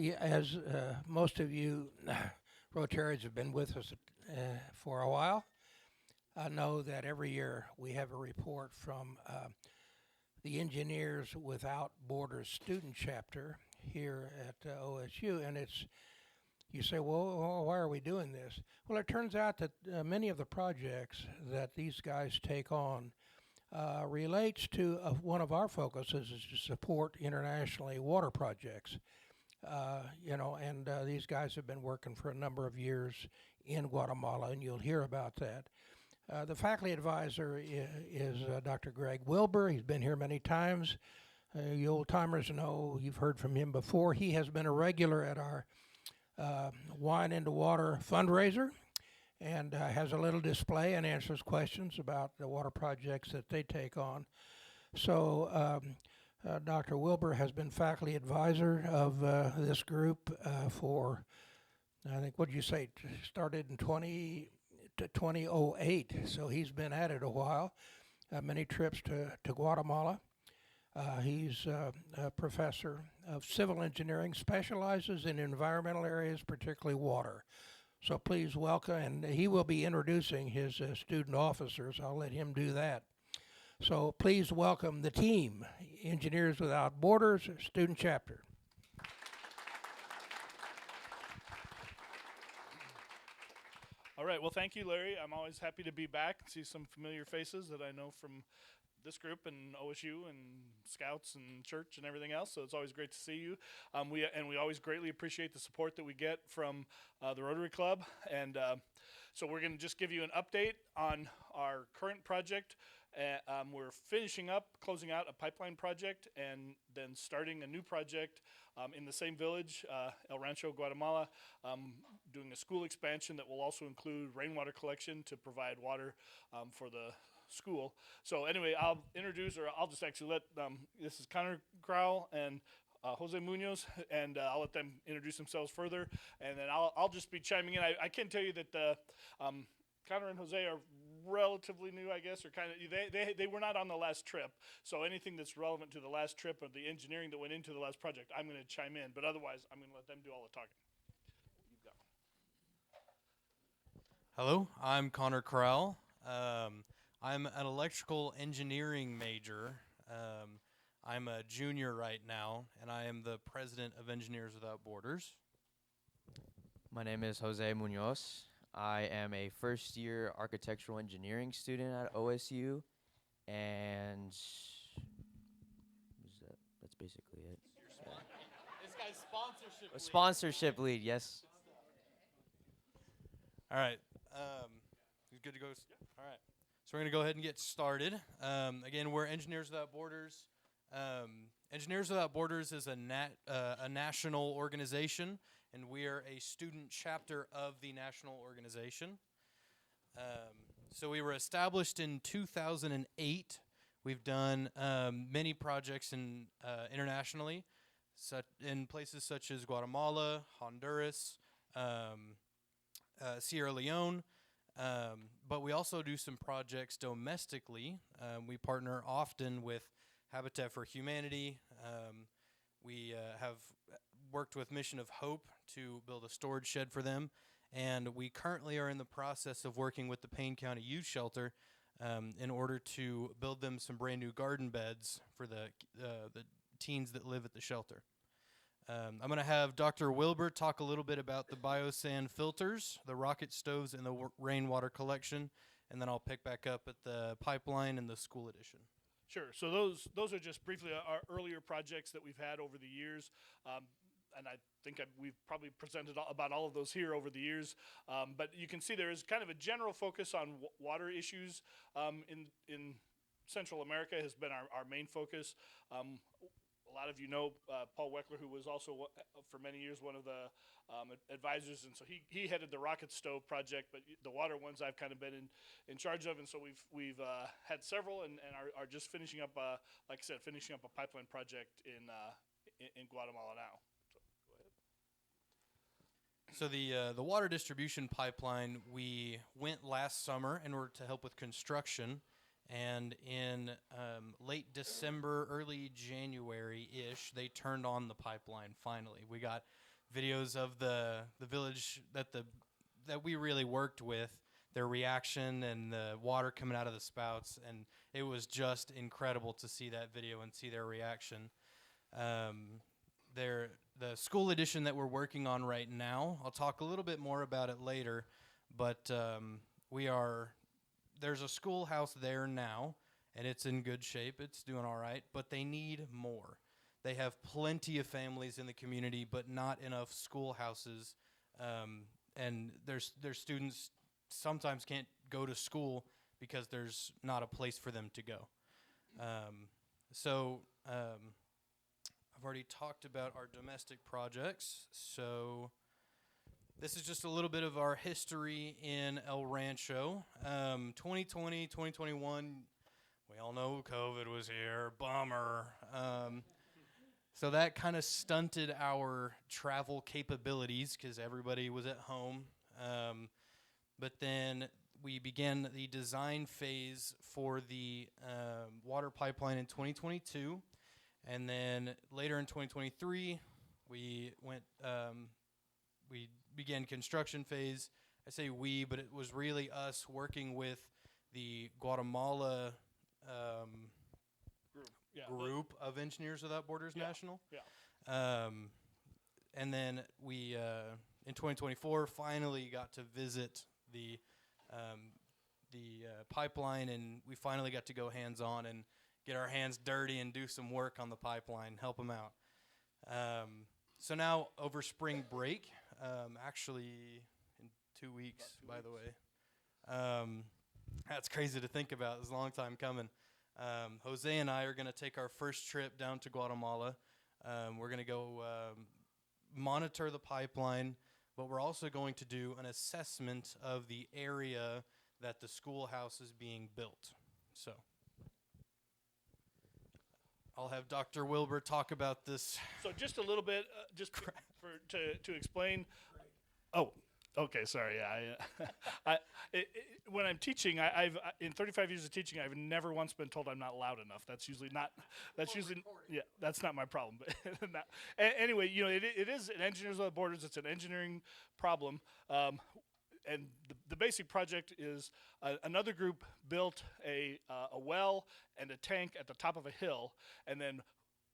Yeah, as most of you Rotarians have been with us for a while, I know that every year we have a report from the Engineers Without Borders student chapter here at OSU, and it's you say, well, why are we doing this? Well, it turns out that many of the projects that these guys take on relates to one of our focuses is to support internationally water projects. These guys have been working for a number of years in Guatemala, and you'll hear about that. The faculty advisor is Dr. Greg Wilber. He's been here many times. You old timers know, you've heard from him before. He has been a regular at our Wine into Water fundraiser and has a little display and answers questions about the water projects that they take on. So Dr. Wilber has been faculty advisor of this group for, I think, what did you say, started in 2008. So he's been at it a while, many trips to Guatemala. He's a professor of civil engineering, specializes in environmental areas, particularly water. So please welcome, and he will be introducing his student officers. I'll let him do that. So please welcome the team, Engineers Without Borders, student chapter. All right, well, thank you, Larry. I'm always happy to be back and see some familiar faces that I know from this group and OSU and Scouts and church and everything else. So it's always great to see you. We always greatly appreciate the support that we get from the Rotary Club. And so we're going to just give you an update on our current project. We're closing out a pipeline project, and then starting a new project in the same village, El Rancho, Guatemala, doing a school expansion that will also include rainwater collection to provide water for the school. So anyway, I'll just actually let, this is Connor Crowell and Jose Munoz, and I'll let them introduce themselves further, and then I'll just be chiming in. I can tell you that Connor and Jose are relatively new, I guess, or kind of, they were not on the last trip, so anything that's relevant to the last trip or the engineering that went into the last project, I'm going to chime in, but otherwise, I'm going to let them do all the talking. You've got one. Hello, I'm Connor Corral. I'm an electrical engineering major. I'm a junior right now, and I am the president of Engineers Without Borders. My name is Jose Munoz. I am a first-year architectural engineering student at OSU, and that's basically it. This guy's sponsorship A sponsorship lead, yes. All right. You good to go? All right. So we're going to go ahead and get started. Again, we're Engineers Without Borders. Engineers Without Borders is a national organization, and we are a student chapter of the national organization. So we were established in 2008. We've done many projects internationally, in places such as Guatemala, Honduras, Sierra Leone, but we also do some projects domestically. We partner often with Habitat for Humanity. We have worked with Mission of Hope to build a storage shed for them, and we currently are in the process of working with the Payne County Youth Shelter in order to build them some brand new garden beds for the teens that live at the shelter. I'm going to have Dr. Wilber talk a little bit about the biosand filters, the rocket stoves, and the rainwater collection, and then I'll pick back up at the pipeline and the school edition. Sure. So those are just briefly our earlier projects that we've had over the years, and I think we've probably presented about all of those here over the years. But you can see there is kind of a general focus on water issues in Central America has been our main focus. A lot of you know Paul Weckler, who was also for many years one of the advisors, and so he headed the rocket stove project, but the water ones I've kind of been in charge of, and so we've had several and are just finishing up, like I said, finishing up a pipeline project in Guatemala now. So go ahead. So the water distribution pipeline, we went last summer in order to help with construction, And in late December, early January-ish, they turned on the pipeline finally. We got videos of the village that we really worked with, their reaction and the water coming out of the spouts, and it was just incredible to see that video and see their reaction. The school edition that we're working on right now, I'll talk a little bit more about it later, but there's a schoolhouse there now, and it's in good shape. It's doing all right, but they need more. They have plenty of families in the community, but not enough schoolhouses, and their students sometimes can't go to school because there's not a place for them to go. I've already talked about our domestic projects, so this is just a little bit of our history in El Rancho. 2020, 2021, we all know COVID was here, bummer. So that kind of stunted our travel capabilities because everybody was at home. But then we began the design phase for the water pipeline in 2022. And then later in 2023, we began construction phase. I say we, but it was really us working with the Guatemala group of Engineers Without Borders National. Yeah. And then we, in 2024, finally got to visit the pipeline, and we finally got to go hands-on and get our hands dirty and do some work on the pipeline, help them out. So now over spring break, actually in 2 weeks, by the way. That's crazy to think about. It's a long time coming. Jose and I are going to take our first trip down to Guatemala. We're going to go monitor the pipeline, but we're also going to do an assessment of the area that the schoolhouse is being built. So I'll have Dr. Wilber talk about this. So just a little bit, to explain. Oh, okay. Sorry. Yeah. When I'm teaching, I've in 35 years of teaching, I've never once been told I'm not loud enough. That's usually not. That's usually that's not my problem. But anyway, it is an Engineers Without Borders. It's an engineering problem. And the basic project is another group built a well and a tank at the top of a hill, and then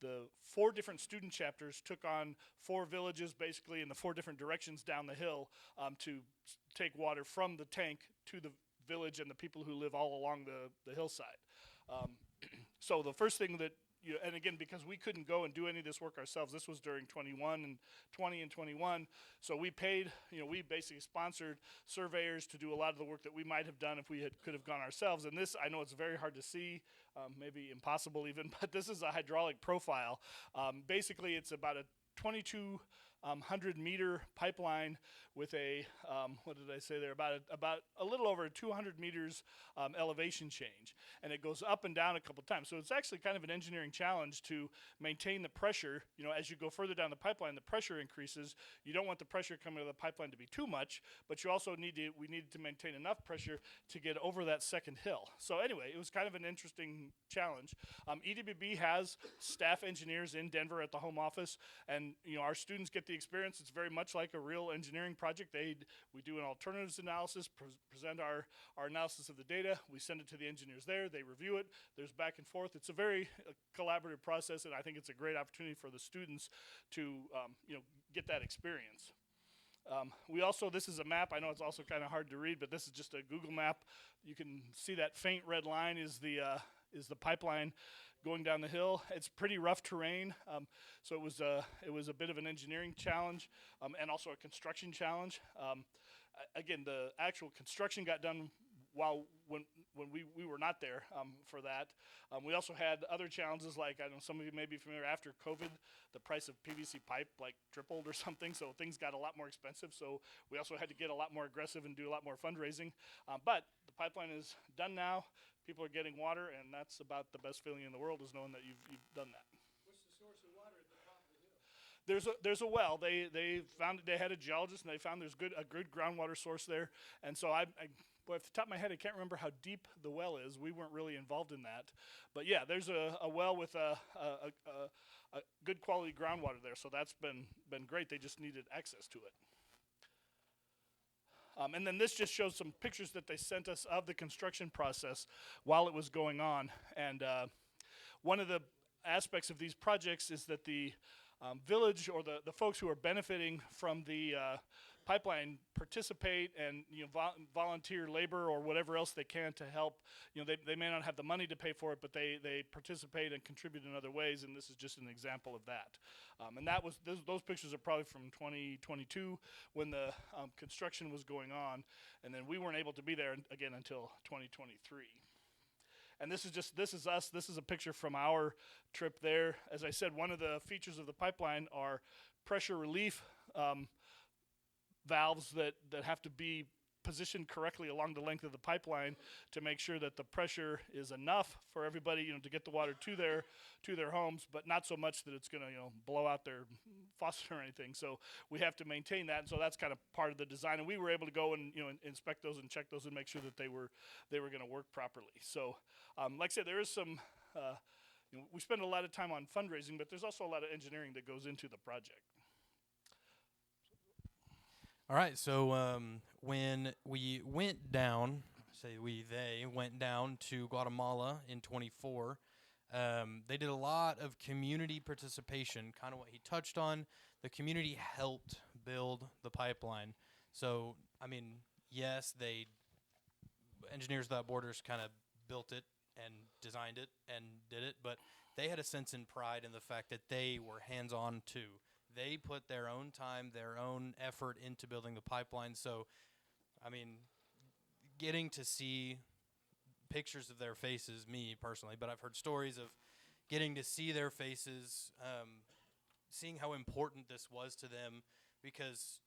the 4 different student chapters took on 4 villages, basically in the 4 different directions down the hill, to take water from the tank to the village and the people who live all along the hillside. So the first thing that and again, because we couldn't go and do any of this work ourselves, this was during 21 and 20 and 21. So we paid, we basically sponsored surveyors to do a lot of the work that we might have done if we could have gone ourselves. And this, I know it's very hard to see, maybe impossible even, but this is a hydraulic profile. Basically, it's about a 2,200-meter pipeline with a, what did I say there, about a little over 200 meters elevation change. And it goes up and down a couple times. So it's actually kind of an engineering challenge to maintain the pressure. As you go further down the pipeline, the pressure increases. You don't want the pressure coming out of the pipeline to be too much, but you also we needed to maintain enough pressure to get over that second hill. So anyway, it was kind of an interesting challenge. EWB has staff engineers in Denver at the home office, and our students get the experience. It's very much like a real engineering project. We do an alternatives analysis, present our analysis of the data. We send it to the engineers there. They review it. There's back and forth. It's a very collaborative process, and I think it's a great opportunity for the students to get that experience. We also, this is a map. I know it's also kind of hard to read, but this is just a Google map. You can see that faint red line is the pipeline going down the hill. It's pretty rough terrain, so it was a bit of an engineering challenge and also a construction challenge. Again, the actual construction got done when we were not there for that. We also had other challenges, like I know some of you may be familiar. After COVID, the price of PVC pipe tripled or something, so things got a lot more expensive. So we also had to get a lot more aggressive and do a lot more fundraising. But the pipeline is done now. People are getting water, and that's about the best feeling in the world, is knowing that you've done that. What's the source of water at the top of the hill? There's a well. They found, they had a geologist, and they found there's a good groundwater source there. And so boy, off the top of my head, I can't remember how deep the well is. We weren't really involved in that. But yeah, there's a well with a good quality groundwater there. So that's been great. They just needed access to it. And then this just shows some pictures that they sent us of the construction process while it was going on. And one of the aspects of these projects is that the village or the folks who are benefiting from the pipeline participate and volunteer labor or whatever else they can to help. They may not have the money to pay for it, but they participate and contribute in other ways, and this is just an example of that. And that was those pictures are probably from 2022 when the construction was going on, and then we weren't able to be there again until 2023. And this is us. This is a picture from our trip there. As I said, one of the features of the pipeline are pressure relief valves that have to be positioned correctly along the length of the pipeline to make sure that the pressure is enough for everybody, to get the water to their homes, but not so much that it's going to, blow out their faucet or anything. So we have to maintain that, and so that's kind of part of the design. And we were able to go and inspect those and check those and make sure that they were going to work properly. So, like I said, there is some. We spend a lot of time on fundraising, but there's also a lot of engineering that goes into the project. All right, so when we went down, they went down to Guatemala in 24, they did a lot of community participation, kind of what he touched on. The community helped build the pipeline. So, yes, Engineers Without Borders kind of built it and designed it and did it, but they had a sense and pride in the fact that they were hands-on too. They put their own time, their own effort into building the pipeline. So, getting to see pictures of their faces, me personally, but I've heard stories of getting to see their faces, seeing how important this was to them because,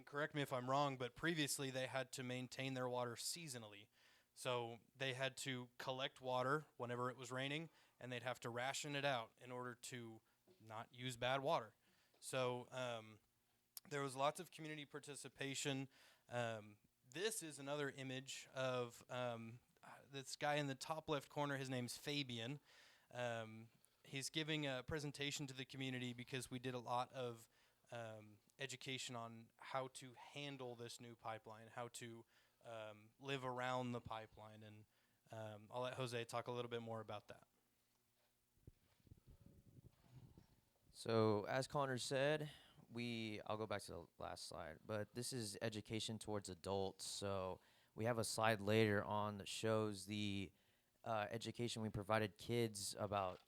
correct me if I'm wrong, but previously they had to maintain their water seasonally. So they had to collect water whenever it was raining, and they'd have to ration it out in order to not use bad water. So there was lots of community participation. This is another image of this guy in the top left corner. His name's Fabian. He's giving a presentation to the community because we did a lot of education on how to handle this new pipeline, how to live around the pipeline. And I'll let Jose talk a little bit more about that. So as Connor said, I'll go back to the last slide, but this is education towards adults. So we have a slide later on that shows the education we provided kids about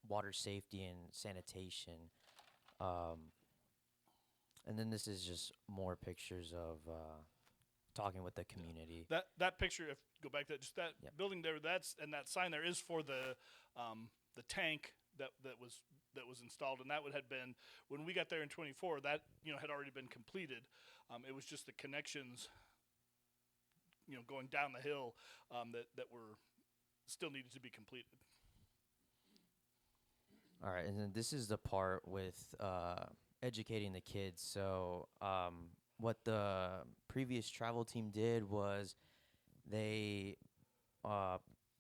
water safety and sanitation. And then this is just more pictures of talking with the community. That picture, if go back to just that Yep. building there, that sign there is for the tank that was installed, and that had been when we got there in 24. That had already been completed. It was just the connections, going down the hill that were still needed to be completed. All right, and then this is the part with educating the kids. So what the previous travel team did was they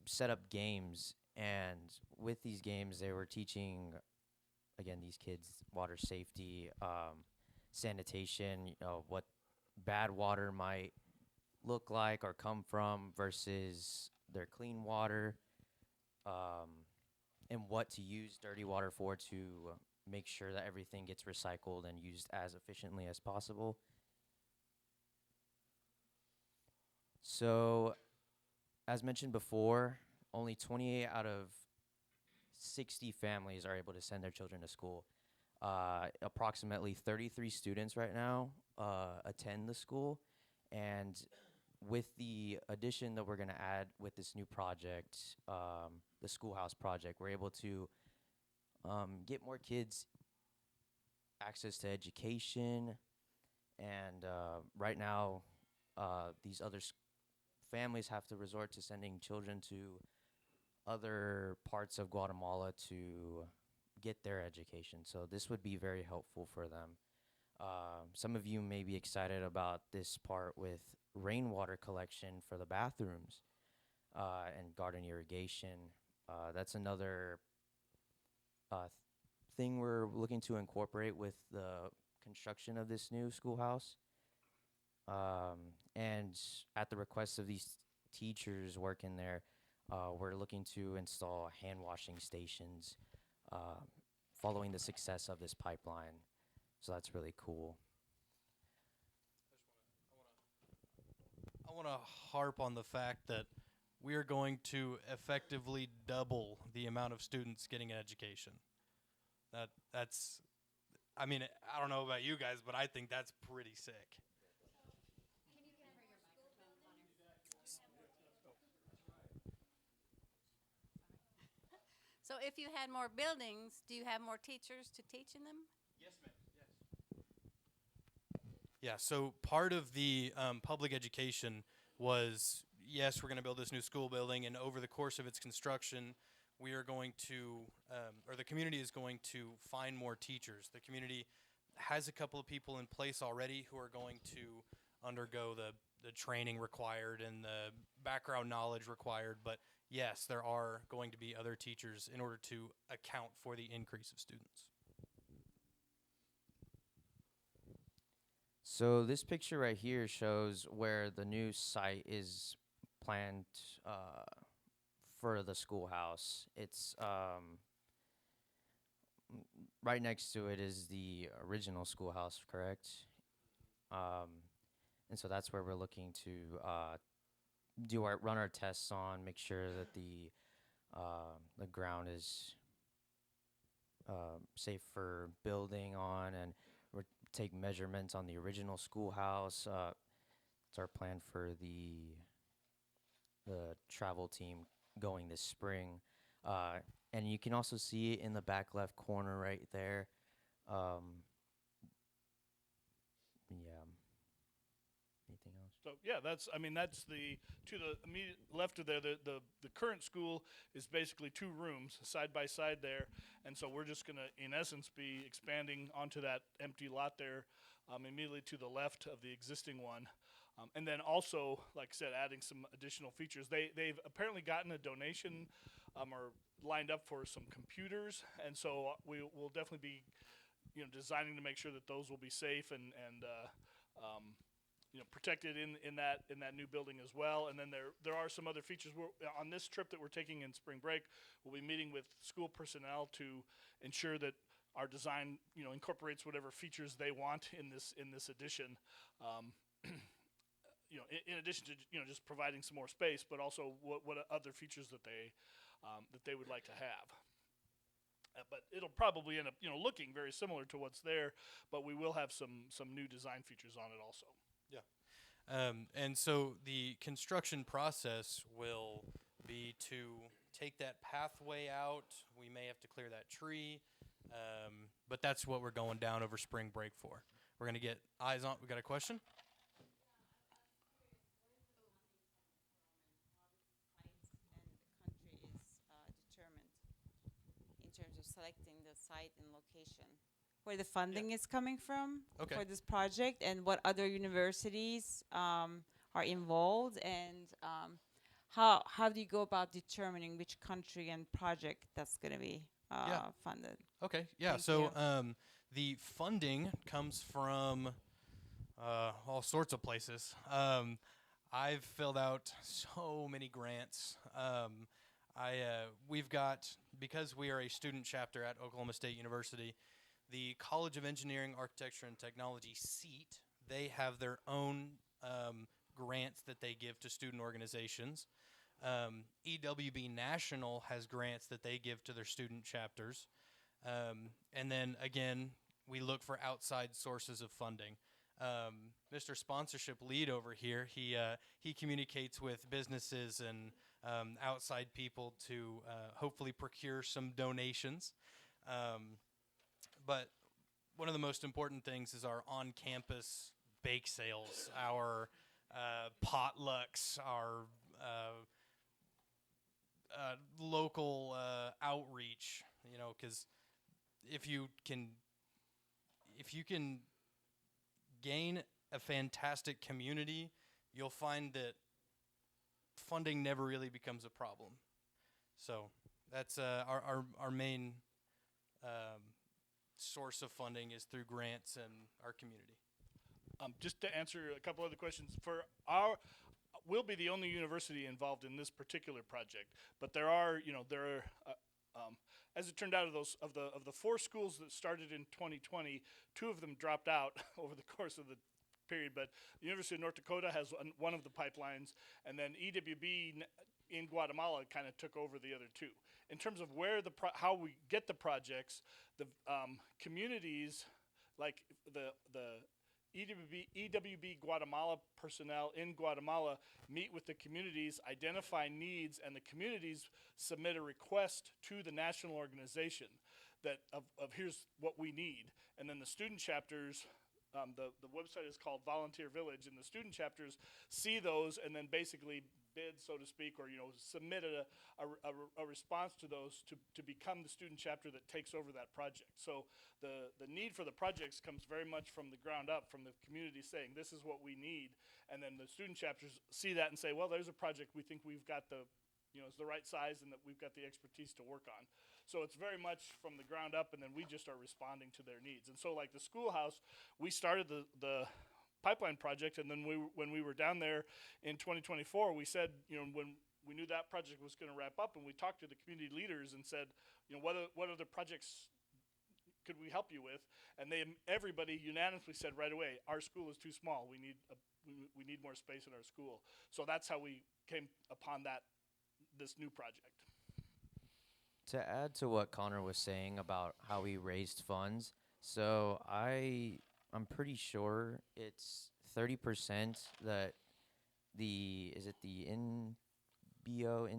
set up games, and with these games they were teaching, again, these kids water safety, sanitation, what bad water might look like or come from versus their clean water, and what to use dirty water for to make sure that everything gets recycled and used as efficiently as possible. So, as mentioned before, only 28 out of 60 families are able to send their children to school. Approximately 33 students right now attend the school, and with the addition that we're going to add with this new project, the schoolhouse project, we're able to get more kids access to education. And right now, these other families have to resort to sending children to other parts of Guatemala to get their education. So this would be very helpful for them. Some of you may be excited about this part with rainwater collection for the bathrooms and garden irrigation. That's another thing we're looking to incorporate with the construction of this new schoolhouse. And at the request of these teachers working there, we're looking to install hand washing stations following the success of this pipeline. So that's really cool. I want to harp on the fact that we are going to effectively double the amount of students getting an education. That's, I mean, I don't know about you guys, but I think that's pretty sick. So if you had more buildings, do you have more teachers to teach in them? Yes, ma'am. Yes. Yeah. So part of the public education was, yes, we're going to build this new school building, and over the course of its construction, we are going to, or the community is going to find more teachers. The community has a couple of people in place already who are going to undergo the training required and the background knowledge required, but yes, there are going to be other teachers in order to account for the increase of students. So this picture right here shows where the new site is planned for the schoolhouse. It's right next to it is the original schoolhouse, correct? And so that's where we're looking to run our tests on, make sure that the ground is safe for building on, and take measurements on the original schoolhouse. It's our plan for the travel team going this spring. And you can also see it in the back left corner right there. Yeah. Anything else? So yeah, that's the to the immediate left of there. The current school is basically 2 rooms side by side there, and so we're just gonna in essence be expanding onto that empty lot there, immediately to the left of the existing one, and then also, like I said, adding some additional features. They've apparently gotten a donation, or lined up for some computers, and so we will definitely be, designing to make sure that those will be safe and protected in that new building as well. And then there are some other features. On this trip that we're taking in spring break, we'll be meeting with school personnel to ensure that our design incorporates whatever features they want in this addition. In addition to just providing some more space, but also what other features that they would like to have. But it'll probably end up looking very similar to what's there, but we will have some new design features on it also. Yeah. And so the construction process will be to take that pathway out. We may have to clear that tree, but that's what we're going down over spring break for. We're going to get eyes on. We got a question? Selecting the site and location, where the funding is coming from Okay. for this project, and what other universities are involved, and how do you go about determining which country and project that's going to be funded? Okay, yeah. Thank So you. the funding comes from all sorts of places. I've filled out so many grants. We've got, because we are a student chapter at Oklahoma State University, the College of Engineering, Architecture, and Technology seat, they have their own grants that they give to student organizations. EWB National has grants that they give to their student chapters. And then, again, we look for outside sources of funding. Mr. Sponsorship Lead over here, he communicates with businesses and outside people to hopefully procure some donations. But one of the most important things is our on-campus bake sales, our potlucks, our local outreach. Because if you can gain a fantastic community, you'll find that funding never really becomes a problem. So that's our main source of funding is through grants and our community. Just to answer a couple other questions, we'll be the only university involved in this particular project, but there are, as it turned out, of the 4 schools that started in 2020, 2 of them dropped out over the course of the period. But the University of North Dakota has one of the pipelines, and then EWB in Guatemala kind of took over the other 2. In terms of how we get the projects, the communities like the EWB Guatemala personnel in Guatemala meet with the communities, identify needs, and the communities submit a request to the national organization that of here's what we need. And then the student chapters, the website is called Volunteer Village, and the student chapters see those and then basically bid, so to speak, or submit a response to those to become the student chapter that takes over that project. So the need for the projects comes very much from the ground up, from the community saying this is what we need, and then the student chapters see that and say, well, there's a project we think we've got it's the right size and that we've got the expertise to work on. So it's very much from the ground up, and then we just are responding to their needs. And so like the schoolhouse, we started the pipeline project, and then when we were down there in 2024, we said, when we knew that project was going to wrap up, and we talked to the community leaders and said, what other projects could we help you with? And everybody unanimously said right away, our school is too small. We need more space in our school. So that's how we came upon this new project. To add to what Connor was saying about how we raised funds, so I'm pretty sure it's 30% that is it the NGO,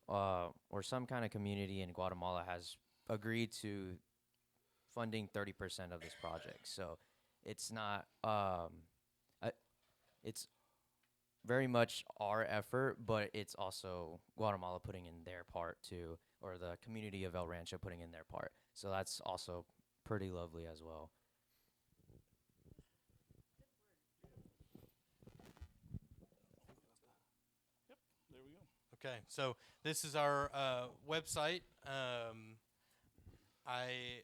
or some kind of community in Guatemala has agreed to funding 30% of this project. So it's not, it's very much our effort, but it's also Guatemala putting in their part too, or the community of El Rancho putting in their part. So that's also pretty lovely as well. Yep, there we go. Okay, so this is our website. I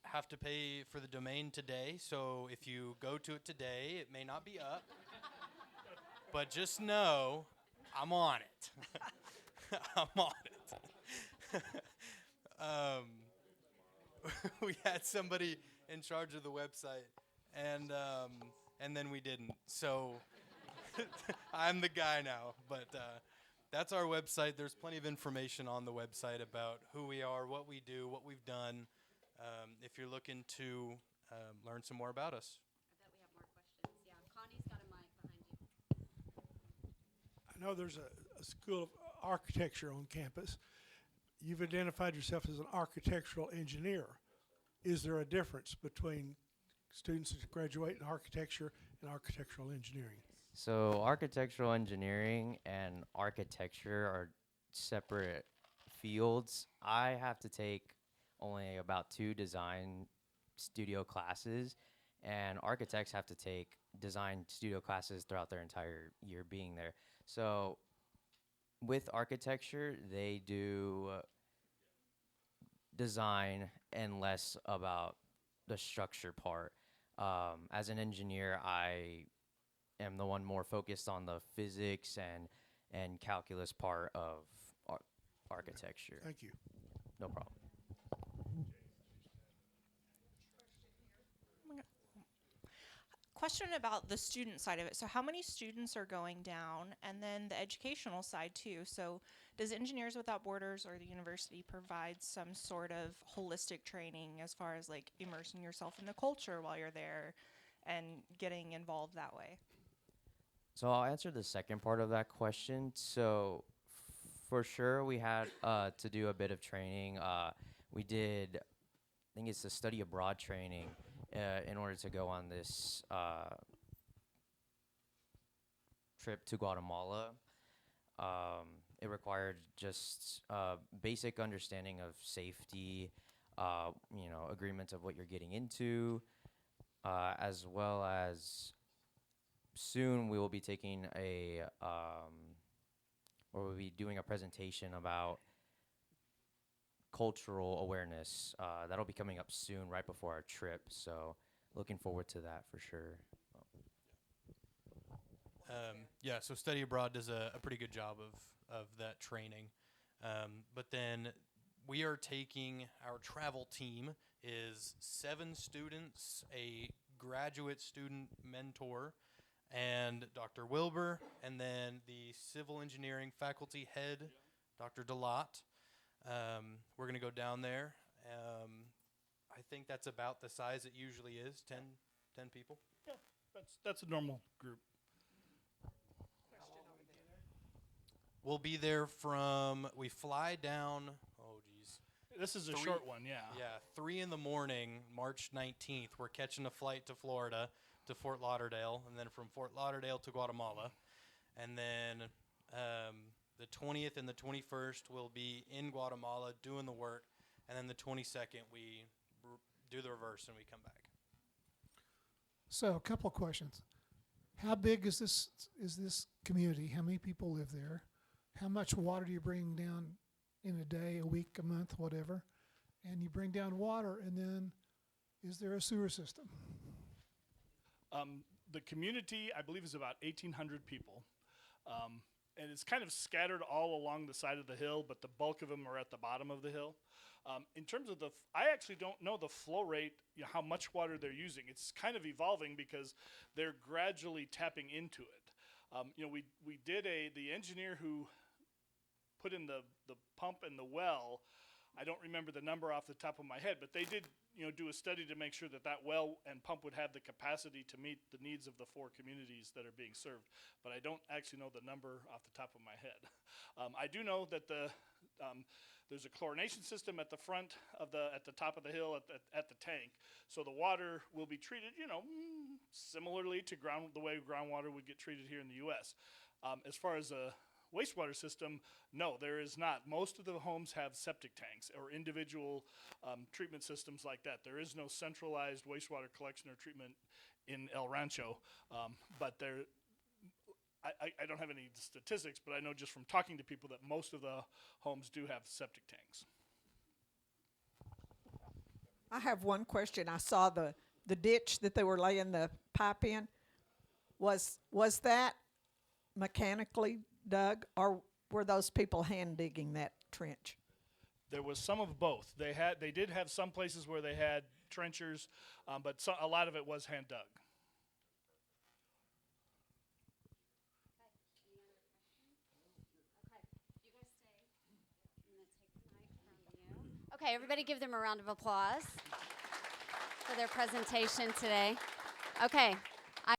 have to pay for the domain today, so if you go to it today, it may not be up. But just know, I'm on it. I'm on it. We had somebody in charge of the website, and then we didn't. So I'm the guy now. But that's our website. There's plenty of information on the website about who we are, what we do, what we've done. If you're looking to learn some more about us. I bet we have more questions. Yeah, Connie's got a mic behind you. I know there's a school of architecture on campus. You've identified yourself as an architectural engineer. Is there a difference between students that graduate in architecture and architectural engineering? So architectural engineering and architecture are separate fields. I have to take only about 2 design studio classes, and architects have to take design studio classes throughout their entire year being there. So with architecture, they do design and less about the structure part. As an engineer, I am the one more focused on the physics and calculus part of architecture. Thank you. No problem. Question about the student side of it. So how many students are going down, and then the educational side too? So does Engineers Without Borders or the university provide some sort of holistic training as far as like immersing yourself in the culture while you're there and getting involved that way? So I'll answer the second part of that question. So for sure we had to do a bit of training. We did, I think it's a study abroad training in order to go on this trip to Guatemala. It required just basic understanding of safety, agreements of what you're getting into, as well as soon we will be taking we'll be doing a presentation about cultural awareness. That'll be coming up soon, right before our trip. So looking forward to that for sure. Yeah, so Study Abroad does a pretty good job of that training. But then we are taking, our travel team is 7 students, a graduate student mentor, and Dr. Wilber, and then the civil engineering faculty head, Dr. DeLotte. We're going to go down there. I think that's about the size it usually is, 10 people. Yeah, that's a normal group. We'll be there we fly down, This is a 3 short one, yeah. Yeah, 3 in the morning, March 19th. We're catching a flight to Florida, to Fort Lauderdale, and then from Fort Lauderdale to Guatemala. And then the 20th and the 21st we'll be in Guatemala doing the work, and then the 22nd we do the reverse and we come back. So, a couple of questions. How big is this community? How many people live there? How much water do you bring down in a day, a week, a month, whatever? And you bring down water, and then is there a sewer system? The community, I believe, is about 1,800 people. And it's kind of scattered all along the side of the hill, but the bulk of them are at the bottom of the hill. In terms of I actually don't know the flow rate, how much water they're using. It's kind of evolving because they're gradually tapping into it. We did the engineer who put in the pump and the well, I don't remember the number off the top of my head, but they did do a study to make sure that well and pump would have the capacity to meet the needs of the 4 communities that are being served. But I don't actually know the number off the top of my head. I do know that there's a chlorination system at the front of at the top of the hill at the tank, so the water will be treated, similarly to the way groundwater would get treated here in the U.S. As far as a wastewater system, no, there is not. Most of the homes have septic tanks or individual treatment systems like that. There is no centralized wastewater collection or treatment in El Rancho, but I don't have any statistics, but I know just from talking to people that most of the homes do have septic tanks. I have one question. I saw the ditch that they were laying the pipe in. Was that mechanically dug, or were those people hand digging that trench? There was some of both. They did have some places where they had trenchers, but a lot of it was hand dug. Okay, everybody give them a round of applause for their presentation today. Okay,